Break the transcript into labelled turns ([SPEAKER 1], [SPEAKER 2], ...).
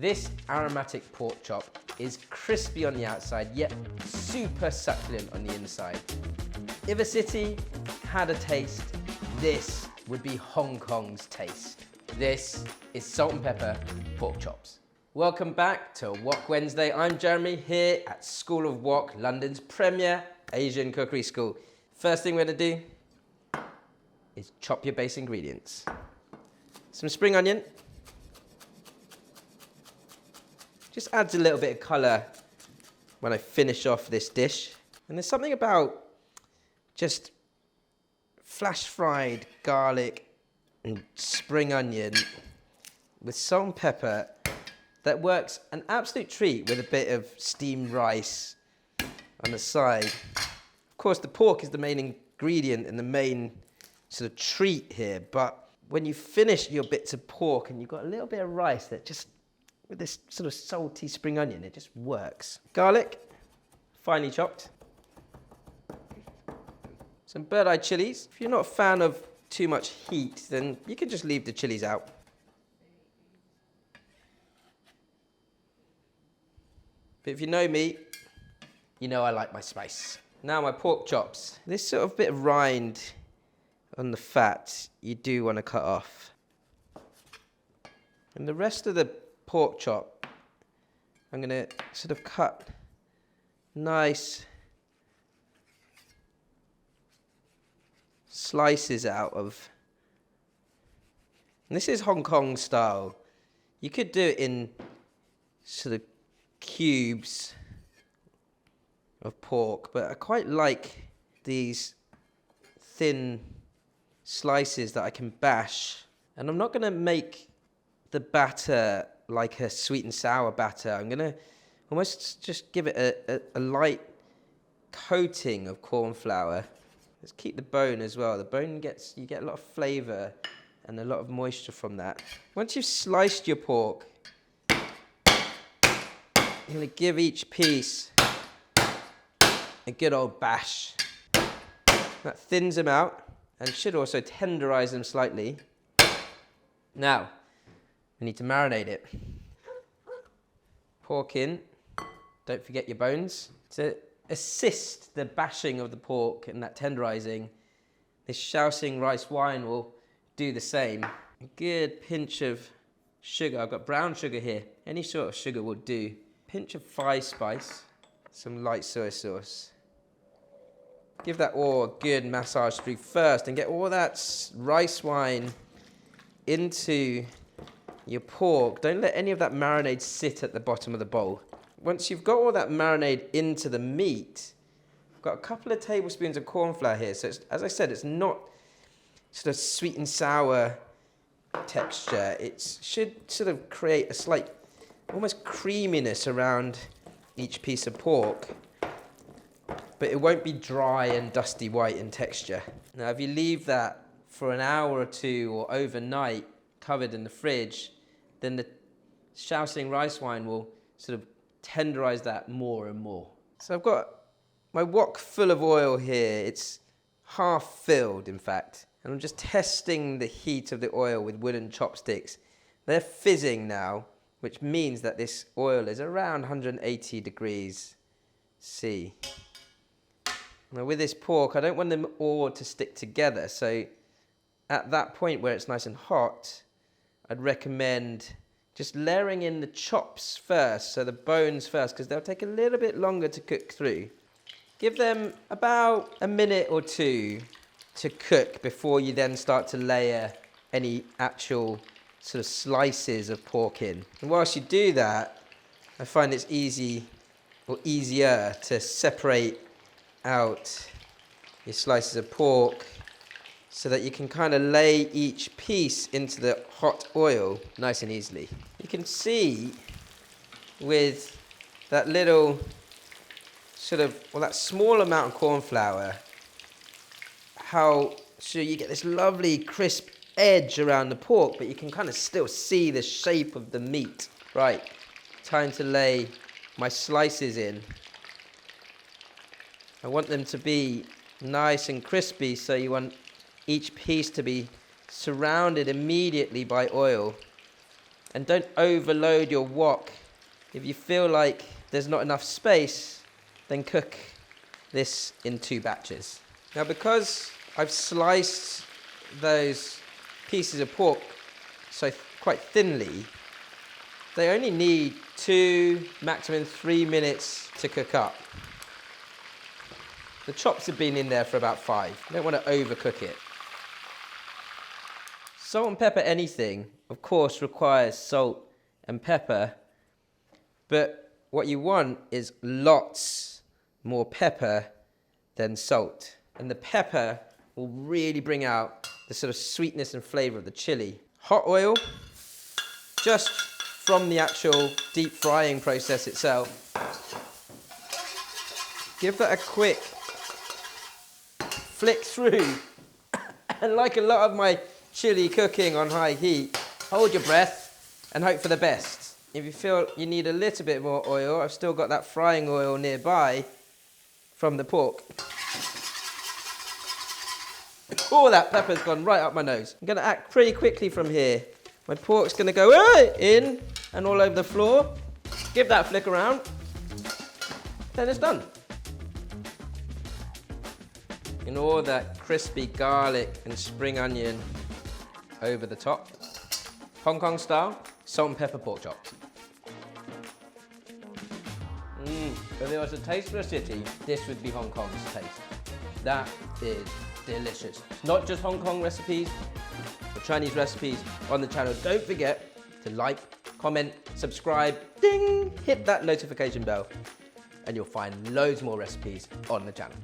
[SPEAKER 1] This aromatic pork chop is crispy on the outside, yet super succulent on the inside. If a city had a taste, this would be Hong Kong's taste. This is salt and pepper pork chops. Welcome back to Wok Wednesday. I'm Jeremy here at School of Wok, London's premier Asian cookery school. First thing we're gonna do is chop your base ingredients. Some spring onion. Just adds a little bit of colour when I finish off this dish. And there's something about just flash fried garlic and spring onion with salt and pepper that works an absolute treat with a bit of steamed rice on the side. Of course, the pork is the main ingredient and the main sort of treat here, but when you finish your bits of pork and you've got a little bit of rice that just, with this sort of salty spring onion, it just works. Garlic, finely chopped. Some bird-eyed chillies. If you're not a fan of too much heat, then you can just leave the chillies out. But if you know me, you know I like my spice. Now my pork chops. This sort of bit of rind on the fat, you do want to cut off. And the rest of the pork chop, I'm going to sort of cut nice slices out of. And this is Hong Kong style. You could do it in sort of cubes of pork, but I quite like these thin slices that I can bash. And I'm not going to make the batter like a sweet and sour batter. I'm going to almost just give it a light coating of corn flour. Let's keep the bone as well. The bone you get a lot of flavour and a lot of moisture from that. Once you've sliced your pork, you're going to give each piece a good old bash. That thins them out and should also tenderize them slightly. Now, we need to marinate it. Pork in, don't forget your bones. To assist the bashing of the pork and that tenderizing, this Shaoxing rice wine will do the same. A good pinch of sugar. I've got brown sugar here. Any sort of sugar will do. Pinch of five spice, some light soy sauce. Give that all a good massage through first and get all that rice wine into your pork. Don't let any of that marinade sit at the bottom of the bowl. Once you've got all that marinade into the meat, I've got a couple of tablespoons of corn flour here. So it's, as I said, it's not sort of sweet and sour texture. It should sort of create a slight, almost creaminess around each piece of pork, but it won't be dry and dusty white in texture. Now, if you leave that for an hour or two or overnight covered in the fridge, then the Shaoxing rice wine will sort of tenderize that more and more. So I've got my wok full of oil here. It's half filled, in fact, and I'm just testing the heat of the oil with wooden chopsticks. They're fizzing now, which means that this oil is around 180 degrees C. Now with this pork, I don't want them all to stick together, so at that point where it's nice and hot, I'd recommend just layering in the chops first, so the bones first, because they'll take a little bit longer to cook through. Give them about a minute or two to cook before you then start to layer any actual sort of slices of pork in. And whilst you do that, I find it's easy or easier to separate out your slices of pork so that you can kind of lay each piece into the hot oil nice and easily. You can see with that little sort of, well, that small amount of corn flour, how so you get this lovely crisp edge around the pork, but you can kind of still see the shape of the meat. Right, time to lay my slices in. I want them to be nice and crispy, so you want each piece to be surrounded immediately by oil. And don't overload your wok. If you feel like there's not enough space, then cook this in 2 batches. Now, because I've sliced those pieces of pork so quite thinly, they only need 2, maximum 3 minutes to cook up. The chops have been in there for about 5. You don't want to overcook it. Salt and pepper anything, of course, requires salt and pepper, but what you want is lots more pepper than salt. And the pepper will really bring out the sort of sweetness and flavour of the chili. Hot oil, just from the actual deep frying process itself. Give that a quick flick through. And like a lot of my chili cooking on high heat, hold your breath and hope for the best. If you feel you need a little bit more oil, I've still got that frying oil nearby from the pork. Oh, that pepper's gone right up my nose. I'm going to act pretty quickly from here. My pork's going to go in and all over the floor. Give that a flick around. Then it's done. And all that crispy garlic and spring onion over the top. Hong Kong style, salt and pepper pork chops. If there was a taste for a city, this would be Hong Kong's taste. That is delicious. Not just Hong Kong recipes, but Chinese recipes on the channel. Don't forget to like, comment, subscribe, ding, hit that notification bell, and you'll find loads more recipes on the channel.